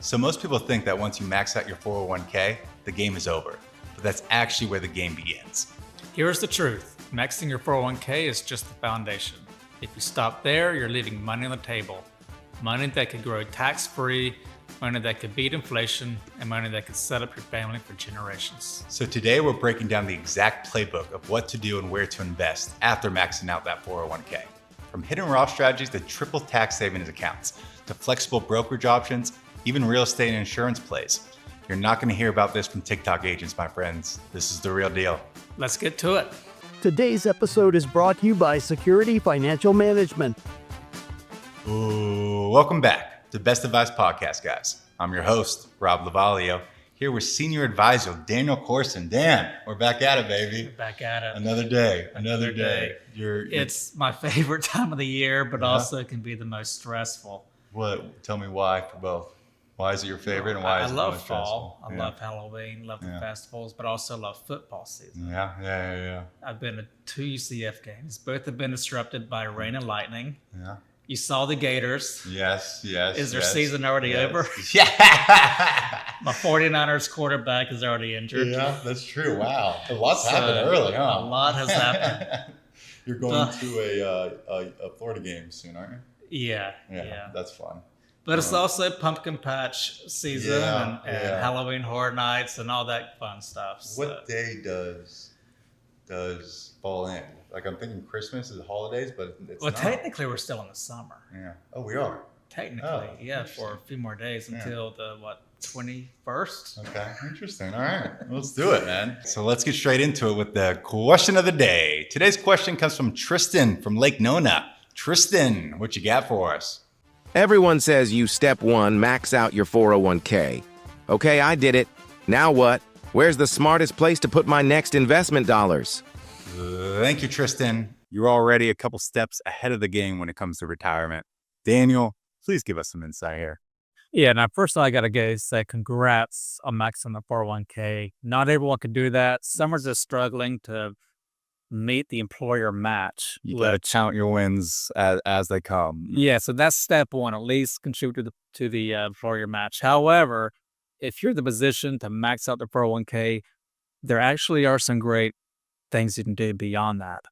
So most people think that once you max out your 401k, the game is over, but that's actually where the game begins. Here's the truth. Maxing your 401k is just the foundation. If you stop there, you're leaving money on the table. Money that could grow tax-free, money that could beat inflation, and money that could set up your family for generations. So today we're breaking down the exact playbook of what to do and where to invest after maxing out that 401k. From hidden Roth strategies to triple tax savings accounts, to flexible brokerage options, even real estate and insurance plays. You're not going to hear about this from TikTok agents, my friends. This is the real deal. Let's get to it. Today's episode is brought to you by Security Financial Management. Ooh, welcome back to Best Advice Podcast, guys. I'm your host, Rob Lavalio, here with Senior Advisor Daniel Corson. Dan, we're back at it, baby. We're back at it. Another day. It's my favorite time of the year, but also can be the most stressful. What? Tell me why for both. Why is it your favorite and why is it the most stressful? I love Halloween, love the festivals, but also love football season. Yeah. I've been to 2 UCF games. Both have been disrupted by rain and lightning. Yeah. You saw the Gators. Yes. Is their season already over? Yeah. My 49ers quarterback is already injured. Yeah, that's true. Wow. A lot's happened early, huh? A lot has happened. You're going to a Florida game soon, aren't you? Yeah. That's fun. But it's also pumpkin patch season and Halloween Horror Nights and all that fun stuff. So. What day does fall in? Like I'm thinking Christmas is the holidays, but it's not. Technically we're still in the summer. Yeah. Oh, we are. Technically, for a few more days until the 21st. Okay, interesting. All right, let's do it, man. So let's get straight into it with the question of the day. Today's question comes from Tristan from Lake Nona. Tristan, what you got for us? Everyone says you step one, max out your 401k. Okay, I did it. Now what? Where's the smartest place to put my next investment dollars? Thank you, Tristan. You're already a couple steps ahead of the game when it comes to retirement. Daniel, please give us some insight here. Yeah, now first I got to say congrats on maxing the 401k. Not everyone can do that. Some are just struggling to meet the employer match. You got to count your wins as they come. Yeah, so that's step one, at least contribute to the employer match. However, if you're in the position to max out the 401k, there actually are some great things you can do beyond that.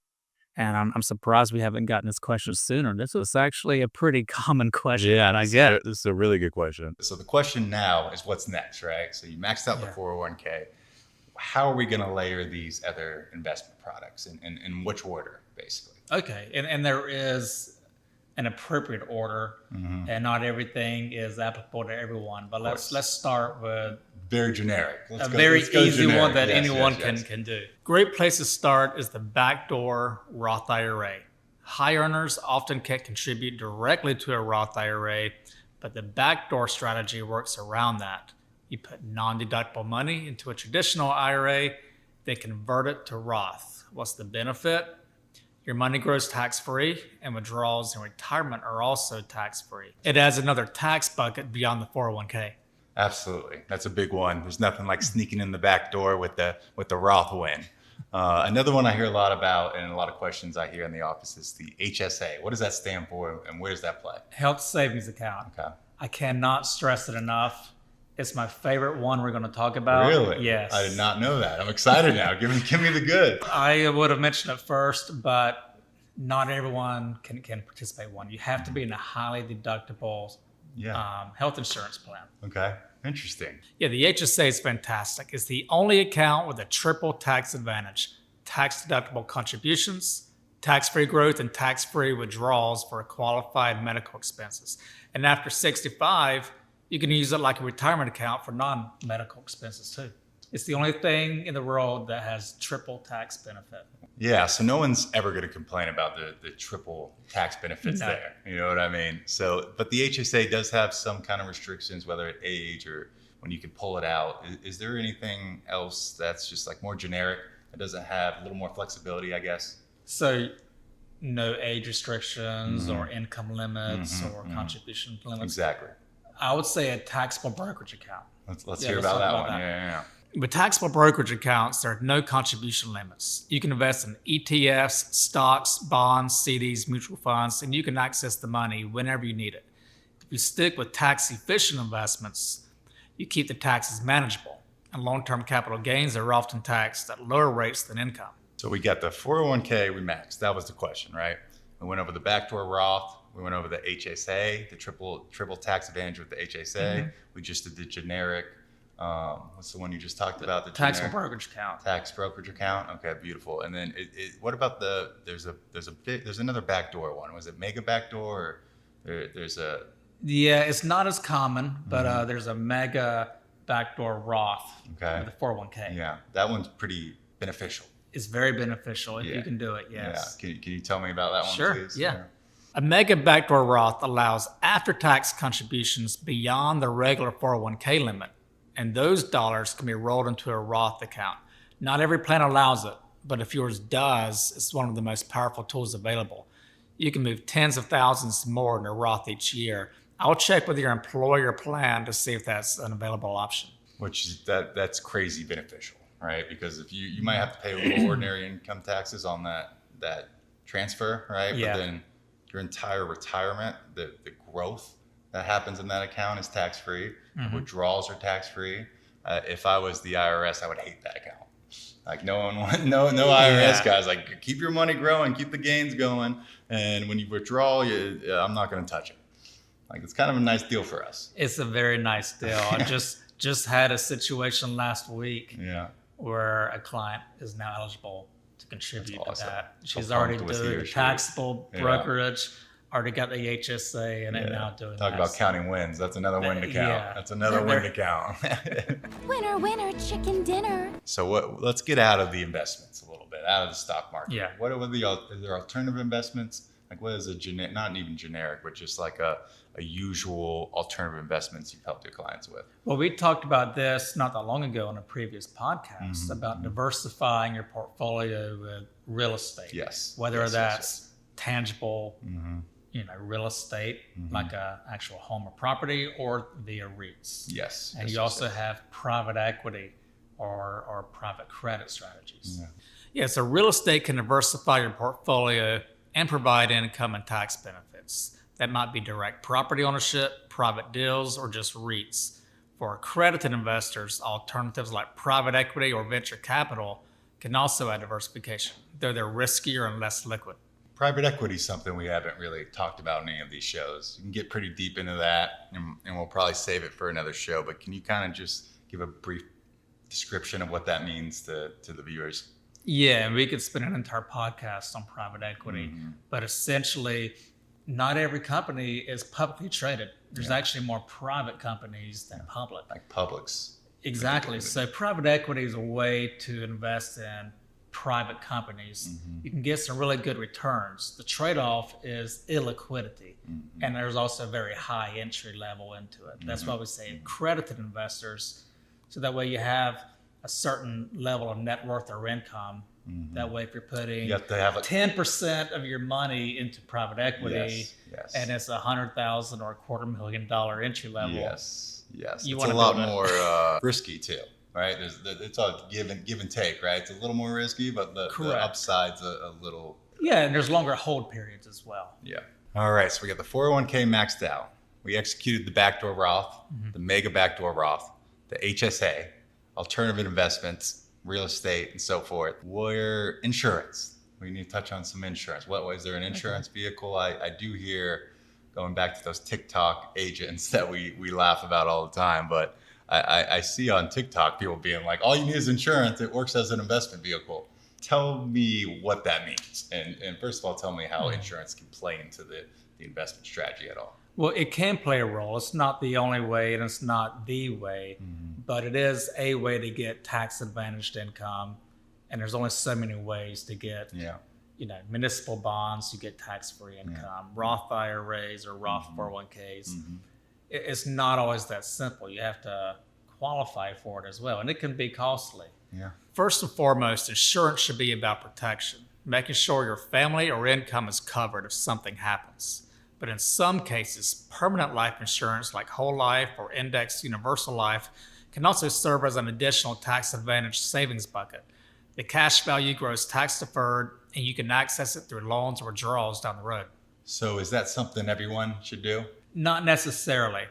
And I'm surprised we haven't gotten this question sooner. This was actually a pretty common question. Yeah, and I get it. This is a really good question. So the question now is what's next, right? So you maxed out the 401k. How are we going to layer these other investment products in which order, basically? Okay, and there is an appropriate order, and not everything is applicable to everyone. But let's start with very generic. Very easy one that anyone can do. Great place to start is the Backdoor Roth IRA. High earners often can't contribute directly to a Roth IRA, but the Backdoor strategy works around that. You put non-deductible money into a traditional IRA, they convert it to Roth. What's the benefit? Your money grows tax-free, and withdrawals in retirement are also tax-free. It adds another tax bucket beyond the 401k. Absolutely. That's a big one. There's nothing like sneaking in the back door with the Roth win. Another one I hear a lot about and a lot of questions I hear in the office is the HSA. What does that stand for and where does that play? Health Savings Account. Okay. I cannot stress it enough. It's my favorite one we're going to talk about. Really? Yes. I did not know that. I'm excited now. Give me the good. I would have mentioned it first, but not everyone can participate in one. You have to be in a highly deductible health insurance plan. Okay. Interesting. Yeah, the HSA is fantastic. It's the only account with a triple tax advantage. Tax-deductible contributions, tax-free growth, and tax-free withdrawals for qualified medical expenses. And after 65, you can use it like a retirement account for non-medical expenses too. It's the only thing in the world that has triple tax benefit. Yeah, so no one's ever going to complain about the triple tax benefits there. You know what I mean? So, but the HSA does have some kind of restrictions, whether at age or when you can pull it out. Is there anything else that's just like more generic that doesn't have a little more flexibility, I guess? So no age restrictions or income limits or contribution limits. Exactly. I would say a taxable brokerage account. Let's hear about that one. Yeah. With taxable brokerage accounts, there are no contribution limits. You can invest in ETFs, stocks, bonds, CDs, mutual funds, and you can access the money whenever you need it. If you stick with tax-efficient investments, you keep the taxes manageable, and long-term capital gains are often taxed at lower rates than income. So we got the 401k we maxed. That was the question, right? We went over the backdoor Roth. We went over the HSA, the triple tax advantage with the HSA. We just did the generic. What's the one you just talked about? The taxable brokerage account. Tax brokerage account. Okay, beautiful. And then what about there's another backdoor one. Was it mega backdoor? Yeah, it's not as common, but there's a mega backdoor Roth. Okay. With a 401k. Yeah, that one's pretty beneficial. It's very beneficial if you can do it. Yes. Yeah. Can you tell me about that one, sure. please? Yeah. A mega backdoor Roth allows after-tax contributions beyond the regular 401k limit, and those dollars can be rolled into a Roth account. Not every plan allows it, but if yours does, it's one of the most powerful tools available. You can move tens of thousands more into Roth each year. I'll check with your employer plan to see if that's an available option. That's crazy beneficial, right? Because if you might have to pay a little ordinary income taxes on that transfer, right? Yeah. But then your entire retirement, the growth that happens in that account is tax-free. Withdrawals are tax-free. If I was the IRS, I would hate that account. Like no IRS guys. Like keep your money growing, keep the gains going, and when you withdraw, I'm not going to touch it. Like it's kind of a nice deal for us. It's a very nice deal. I just had a situation last week where a client is now eligible to contribute to that. She's already doing the taxable brokerage, already got the HSA, and now doing Talk about counting wins. That's another win to count. Yeah. That's another win to count. Winner, winner, chicken dinner. So let's get out of the investments a little bit, out of the stock market. Yeah. What are there alternative investments? Like what is not even generic, but just like a usual alternative investments you've helped your clients with? Well, we talked about this not that long ago on a previous podcast about diversifying your portfolio with real estate. Yes. Whether that's tangible, real estate, like a actual home or property, or via REITs. Yes. And you also have private equity or private credit strategies. Yeah, so real estate can diversify your portfolio and provide income and tax benefits. That might be direct property ownership, private deals, or just REITs. For accredited investors, alternatives like private equity or venture capital can also add diversification, though they're riskier and less liquid. Private equity is something we haven't really talked about in any of these shows. You can get pretty deep into that, and we'll probably save it for another show, but can you kind of just give a brief description of what that means to the viewers? Yeah, and we could spend an entire podcast on private equity, but essentially, not every company is publicly traded. There's actually more private companies than public. Like Publix. Exactly. So private equity is a way to invest in private companies. You can get some really good returns. The trade-off is illiquidity, and there's also a very high entry level into it. That's why we say accredited investors, so that way you have a certain level of net worth or income. That way, if you're putting you have to have 10% of your money into private equity, and it's $100,000 or $250,000 entry level, yes, it's a lot more risky too, right? It's all give and take, right? It's a little more risky, but the upside's a little. Yeah, and there's longer hold periods as well. Yeah. All right, so we got the 401k maxed out. We executed the backdoor Roth, the mega backdoor Roth, the HSA, alternative investments, real estate, and so forth. Where insurance? We need to touch on some insurance. Is there an insurance vehicle? I do hear, going back to those TikTok agents that we laugh about all the time, but I see on TikTok people being like, all you need is insurance. It works as an investment vehicle. Tell me what that means. And first of all, tell me how insurance can play into the investment strategy at all. Well, it can play a role. It's not the only way, and it's not the way, but it is a way to get tax-advantaged income. And there's only so many ways to get, municipal bonds, you get tax-free income, Roth IRAs or Roth 401ks. It's not always that simple. You have to qualify for it as well, and it can be costly. Yeah. First and foremost, insurance should be about protection, making sure your family or income is covered if something happens. But in some cases, permanent life insurance like whole life or indexed universal life can also serve as an additional tax-advantaged savings bucket. The cash value grows tax-deferred, and you can access it through loans or withdrawals down the road. So is that something everyone should do? Not necessarily.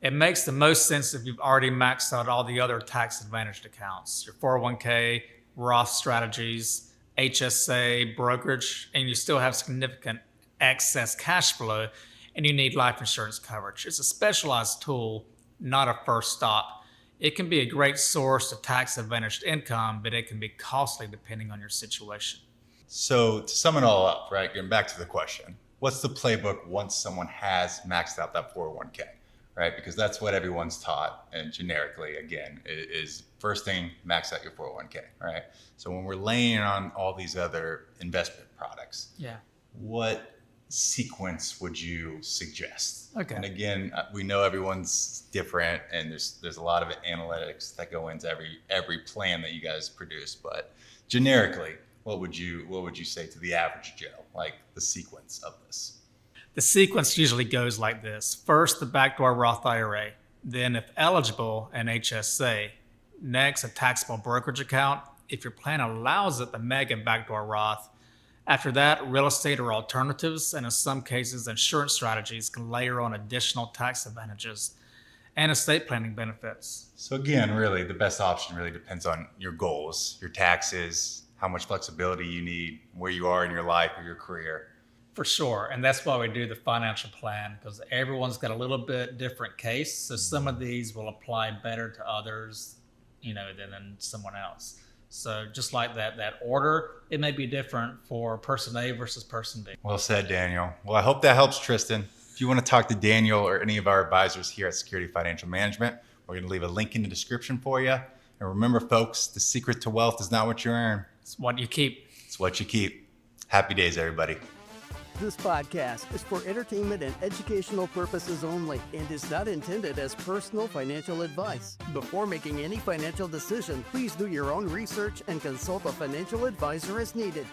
It makes the most sense if you've already maxed out all the other tax-advantaged accounts, your 401k, Roth strategies, HSA, brokerage, and you still have significant excess cash flow and you need life insurance coverage. It's a specialized tool, not a first stop. It can be a great source of tax-advantaged income, but it can be costly depending on your situation. So to sum it all up, right, getting back to the question, what's the playbook once someone has maxed out that 401k, right? Because that's what everyone's taught, and generically, again, is first thing, max out your 401k, right? So when we're laying on all these other investment products, what sequence would you suggest? Okay. And again, we know everyone's different, and there's a lot of analytics that go into every plan that you guys produce. But generically, what would you say to the average Joe, like the sequence of this? The sequence usually goes like this: first, the Backdoor Roth IRA, then, if eligible, an HSA, next, a taxable brokerage account. If your plan allows it, the mega Backdoor Roth. After that, real estate or alternatives, and in some cases, insurance strategies can layer on additional tax advantages and estate planning benefits. So again, really, the best option really depends on your goals, your taxes, how much flexibility you need, where you are in your life or your career. For sure. And that's why we do the financial plan, because everyone's got a little bit different case. So some of these will apply better to others, than someone else. So just like that order, it may be different for person A versus person B. Well said, Daniel. Well, I hope that helps, Tristan. If you want to talk to Daniel or any of our advisors here at Security Financial Management, we're going to leave a link in the description for you. And remember, folks, the secret to wealth is not what you earn. It's what you keep. It's what you keep. Happy days, everybody. This podcast is for entertainment and educational purposes only and is not intended as personal financial advice. Before making any financial decision, please do your own research and consult a financial advisor as needed.